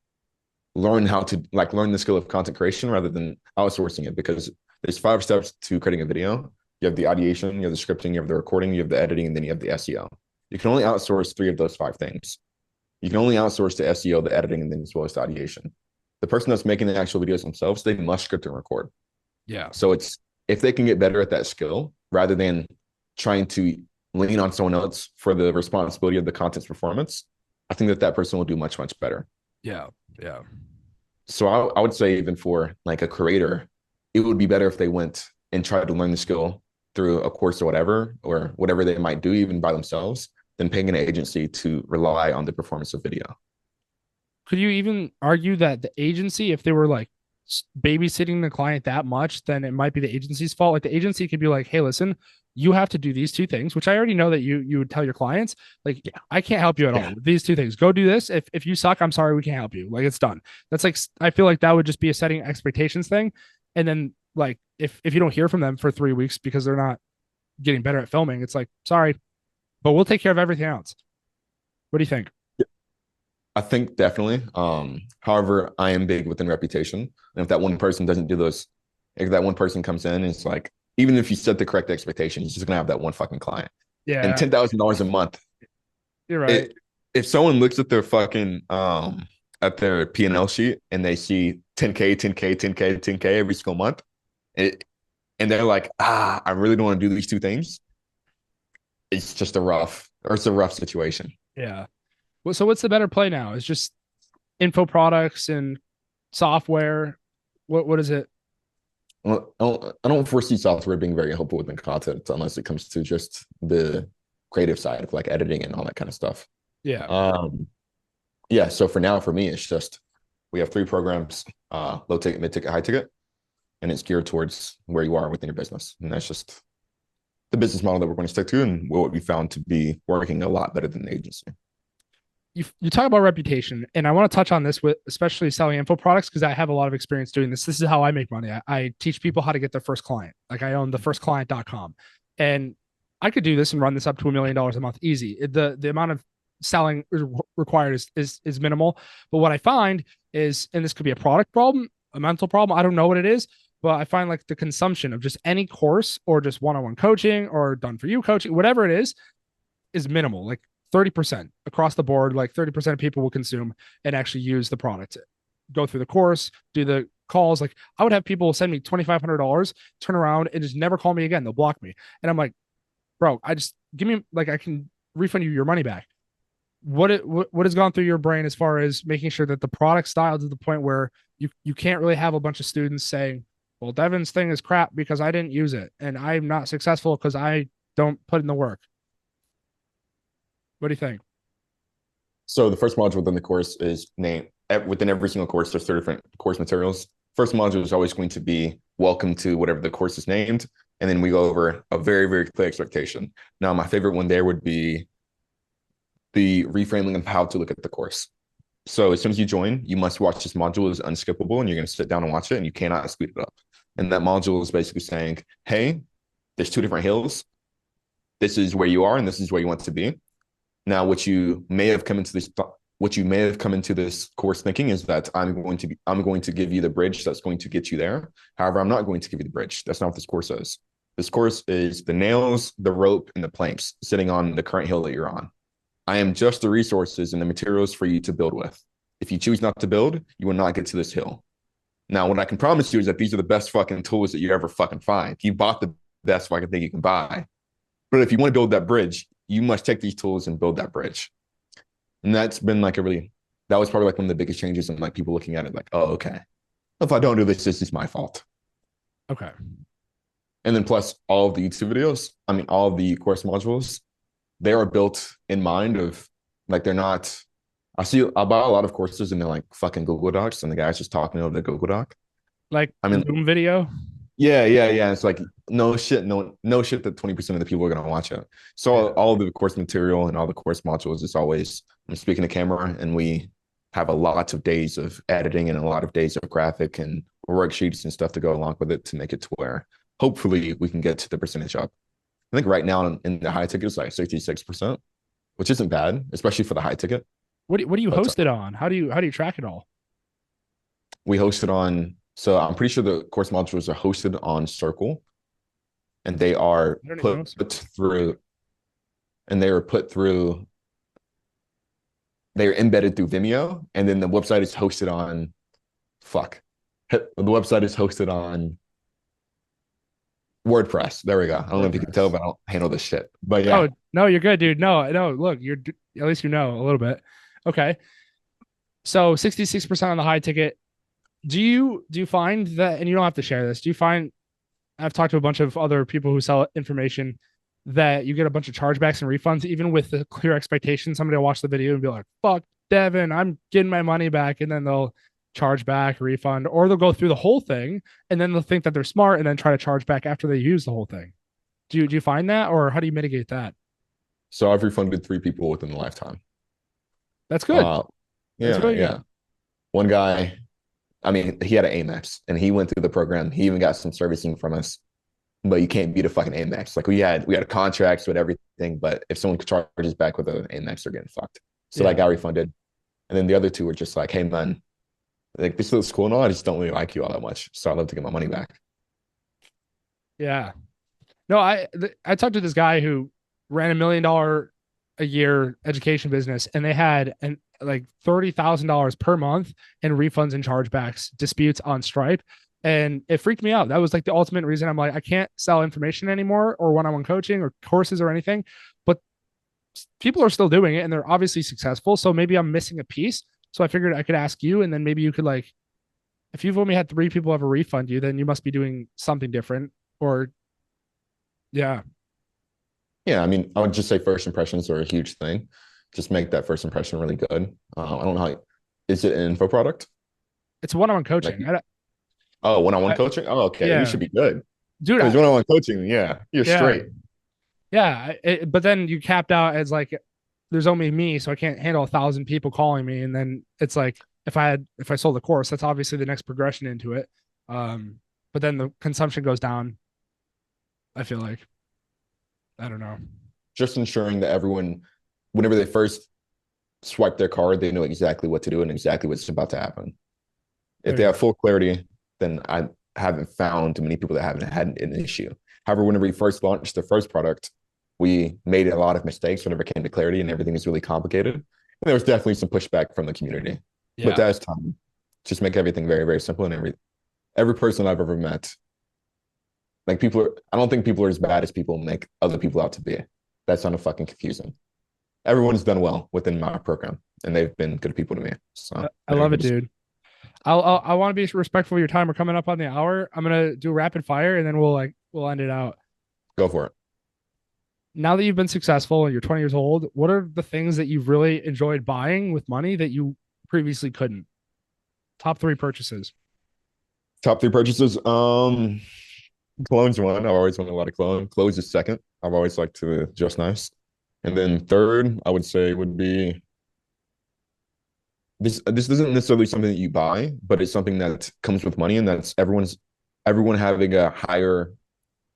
learn the skill of content creation rather than outsourcing it, because there's 5 steps to creating a video. You have the ideation, you have the scripting, you have the recording, you have the editing, and then you have the SEO. You can only outsource 3 of those 5 things. You can only outsource the SEO, the editing, and then as well as the ideation. The person that's making the actual videos themselves, they must script and record. Yeah. So it's if they can get better at that skill rather than trying to lean on someone else for the responsibility of the content's performance, I think that person will do much, much better. Yeah. Yeah. So I would say even for like a creator, it would be better if they went and tried to learn the skill through a course or whatever they might do even by themselves than paying an agency to rely on the performance of video. Could you even argue that the agency, if they were like babysitting the client that much, then it might be the agency's fault? Like the agency could be like, hey, listen, you have to do these 2 things, which I already know that you would tell your clients. Like, I can't help you at all with these 2 things. Go do this. If you suck, I'm sorry, we can't help you. Like, it's done. That's like, I feel like that would just be a setting expectations thing. And then like if you don't hear from them for 3 weeks because they're not getting better at filming, it's like, sorry, but we'll take care of everything else. What do you think? I think definitely. However, I am big within reputation. And if that one person doesn't do those, if that one person comes in and it's like, even if you set the correct expectation, he's just gonna have that one fucking client. Yeah. And $10,000 a month. You're right. If someone looks at their fucking at their P&L sheet and they see 10K, 10K, 10K, 10K every single month, and they're like, I really don't want to do these 2 things. It's a rough situation. Yeah. Well, so what's the better play now? Is just info products and software? What is it? Well, I don't foresee software being very helpful within content unless it comes to just the creative side of like editing and all that kind of stuff. Yeah. Yeah. So for now, for me, it's just we have 3 programs: low ticket, mid ticket, high ticket, and it's geared towards where you are within your business, and that's just the business model that we're going to stick to, and what we found to be working a lot better than the agency. You talk about reputation, and I want to touch on this with especially selling info products because I have a lot of experience doing this. This is how I make money. I teach people how to get their first client. Like I own thefirstclient.com, and I could do this and run this up to $1 million a month easy. The amount of selling required is minimal. But what I find is, and this could be a product problem, a mental problem, I don't know what it is, but I find like the consumption of just any course or just one-on-one coaching or done for you coaching, whatever it is minimal. Like 30% across the board, like 30% of people will consume and actually use the product, go through the course, do the calls. Like I would have people send me $2,500, turn around and just never call me again. They'll block me. And I'm like, bro, give me, like, I can refund you your money back. What has gone through your brain as far as making sure that the product style to the point where you can't really have a bunch of students saying, well, Devin's thing is crap because I didn't use it and I'm not successful because I don't put in the work. What do you think? So the first module within the course is named within every single course. There's 3 different course materials first module is always going to be welcome to whatever the course is named. And then we go over a very, very clear expectation. Now, my favorite one there would be the reframing of how to look at the course. So as soon as you join, you must watch this module as unskippable, and you're going to sit down and watch it, and you cannot speed it up. And that module is basically saying, hey, there's two different hills. This is where you are, and this is where you want to be. Now, what you may have come into this course thinking is that I'm going to give you the bridge that's going to get you there. However, I'm not going to give you the bridge. That's not what this course is. This course is the nails, the rope, and the planks sitting on the current hill that you're on. I am just the resources and the materials for you to build with. If you choose not to build, you will not get to this hill. Now, what I can promise you is that these are the best fucking tools that you ever fucking find. You bought the best fucking thing you can buy. But if you want to build that bridge, you must take these tools and build that bridge. And that's been like that was probably like one of the biggest changes in like people looking at it like, oh, okay. If I don't do this, this is my fault. Okay. And then plus all of the YouTube videos, all of the course modules, they are built in mind of like, they're not, I buy a lot of courses and they're like fucking Google Docs and the guy's just talking over the Google Doc. Like Zoom video? Yeah. It's like no shit that 20% of the people are going to watch it. So all the course material and all the course modules, it's always, I'm speaking to camera, and we have a lot of days of editing and a lot of days of graphic and worksheets and stuff to go along with it to make it to where hopefully we can get to the percentage up. I think right now in the high ticket it's like 66%, which isn't bad, especially for the high ticket. What do you host it on? How do you track it all? We host it on, so I'm pretty sure the course modules are hosted on Circle, and they are put through, they're embedded through Vimeo, and then the website is hosted on, the website is hosted on WordPress. There we go. I don't know if you can tell, but I don't handle this shit. But yeah. Oh, no, you're good, dude. No. Look, at least you know a little bit. Okay. So 66% on the high ticket. Do you find that, and you don't have to share this, do you find, I've talked to a bunch of other people who sell information, that you get a bunch of chargebacks and refunds, even with the clear expectation somebody will watch the video and be like, fuck Devin, I'm getting my money back. And then they'll charge back, refund, or they'll go through the whole thing and then they'll think that they're smart and then try to charge back after they use the whole thing. Do you find that, or how do you mitigate that? So I've refunded 3 people within the lifetime. That's good. That's really good. One guy, he had an Amex and he went through the program. He even got some servicing from us, but you can't beat a fucking Amex. Like we had contracts with everything, but if someone charges back with an Amex, they're getting fucked. So that got refunded. And then the other 2 were just like, hey man, like this looks cool and all, I just don't really like you all that much. So I'd love to get my money back. Yeah. No, I talked to this guy who ran $1 million a year education business, and they had like $30,000 per month in refunds and chargebacks disputes on Stripe. And it freaked me out. That was like the ultimate reason I'm like, I can't sell information anymore or one-on-one coaching or courses or anything, but people are still doing it and they're obviously successful. So maybe I'm missing a piece. So I figured I could ask you, and then maybe you could, like, if you've only had 3 people ever refund you, then you must be doing something different. Or yeah. I would just say first impressions are a huge thing. Just make that first impression really good. I don't know is it an info product? It's one-on-one coaching. One-on-one coaching? Oh, okay. Yeah. You should be good. Dude, because one-on-one coaching, you're straight. Yeah. But then you capped out as like, there's only me, so I can't handle 1,000 people calling me. And then it's like, if I sold the course, that's obviously the next progression into it. But then the consumption goes down. I feel like, I don't know. Just ensuring that everyone, whenever they first swipe their card, they know exactly what to do and exactly what's about to happen. If they have full clarity, then I haven't found many people that haven't had an issue. However, whenever we first launched the first product, we made a lot of mistakes whenever it came to clarity, and everything is really complicated. And there was definitely some pushback from the community. But that's time. Just make everything very, very simple. And every person I've ever met, like I don't think people are as bad as people make other people out to be. That's kind of fucking confusing. Everyone's done well within my program, and they've been good people to me. So I love it, dude. I want to be respectful of your time. We're coming up on the hour. I'm gonna do rapid fire, and then we'll end it out. Go for it. Now that you've been successful and you're 20 years old, what are the things that you've really enjoyed buying with money that you previously couldn't? Top 3 purchases. Top three purchases. Cologne's one. I've always wanted a lot of cologne. Clothes is second. I've always liked to dress nice. And then third, I would say would be this isn't necessarily something that you buy, but it's something that comes with money, and that's everyone having a higher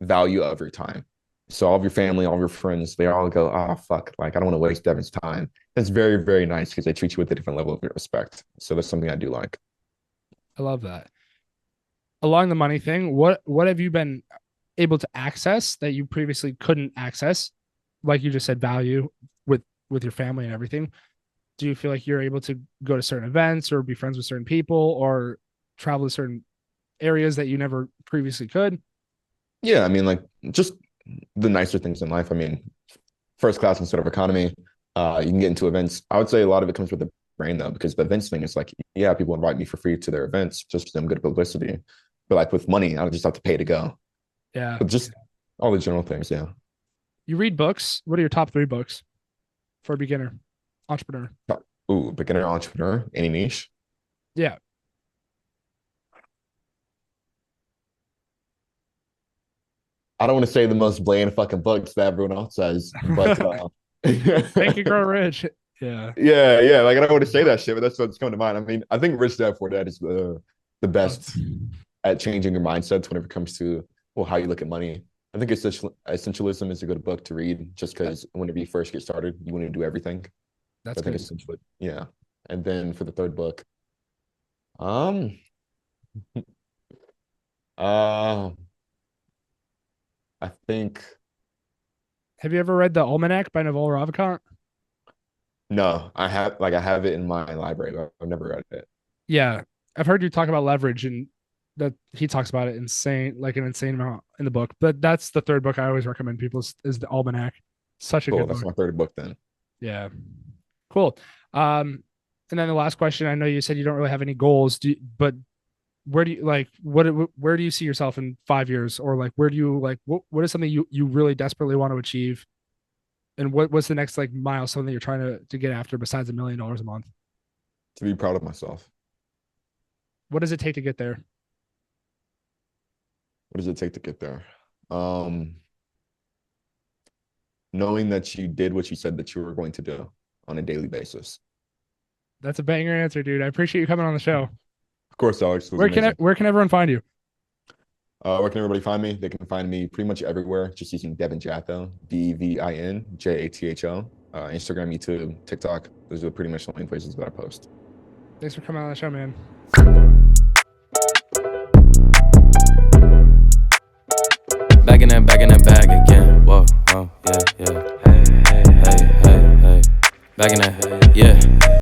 value of your time. So all of your family, all of your friends, they all go, oh fuck, like I don't want to waste Devin's time. That's very, very nice because they treat you with a different level of respect. So that's something I do like. I love that. Along the money thing, what have you been able to access that you previously couldn't access? Like you just said, value with your family and everything. Do you feel like you're able to go to certain events or be friends with certain people or travel to certain areas that you never previously could? Yeah, I mean, like just the nicer things in life. I mean, first class instead of economy. You can get into events. I would say a lot of it comes with the brain though, because the events thing is like, yeah, people invite me for free to their events just for them good publicity. But like with money, I just have to pay to go. Yeah. But just all the general things, yeah. You read books. What are your top 3 books for a beginner entrepreneur? Ooh, beginner entrepreneur, any niche. Yeah. I don't want to say the most bland fucking books that everyone else says, but Think and Grow Rich. Yeah. yeah. Like I don't want to say that shit, but that's what's coming to mind. I mean, I think Rich Dad Poor Dad is the best at changing your mindsets whenever it comes to how you look at money. I think Essentialism is a good book to read just because whenever you first get started, you want to do everything. That's I think good. essentially, yeah. And then for the third book, um, uh, I think Have you ever read The Almanac by Naval Ravikant? no, I have it in my library, but I've never read it. Yeah. I've heard you talk about leverage and that he talks about it an insane amount in the book. But that's the third book I always recommend people is The Almanac. Such a Cool, good that's book. my third book then. Yeah. Cool. And then the last question, I know you said you don't really have any goals, but where do you like where do you see yourself in 5 years, or like where do you like what is something you really desperately want to achieve, and what's the next like milestone that you're trying to get after besides $1 million a month? To be proud of myself. What does it take to get there? What does it take to get there? Knowing that you did what you said that you were going to do on a daily basis. That's a banger answer, dude. I appreciate you coming on the show. Of course, Alex. Where can everyone find you? Where can everybody find me? They can find me pretty much everywhere, just using Devin Jatho, DevinJatho. Instagram, YouTube, TikTok. Those are pretty much the only places that I post. Thanks for coming on the show, man. Back in that bag again. Whoa, yeah. Hey. Back in that, yeah.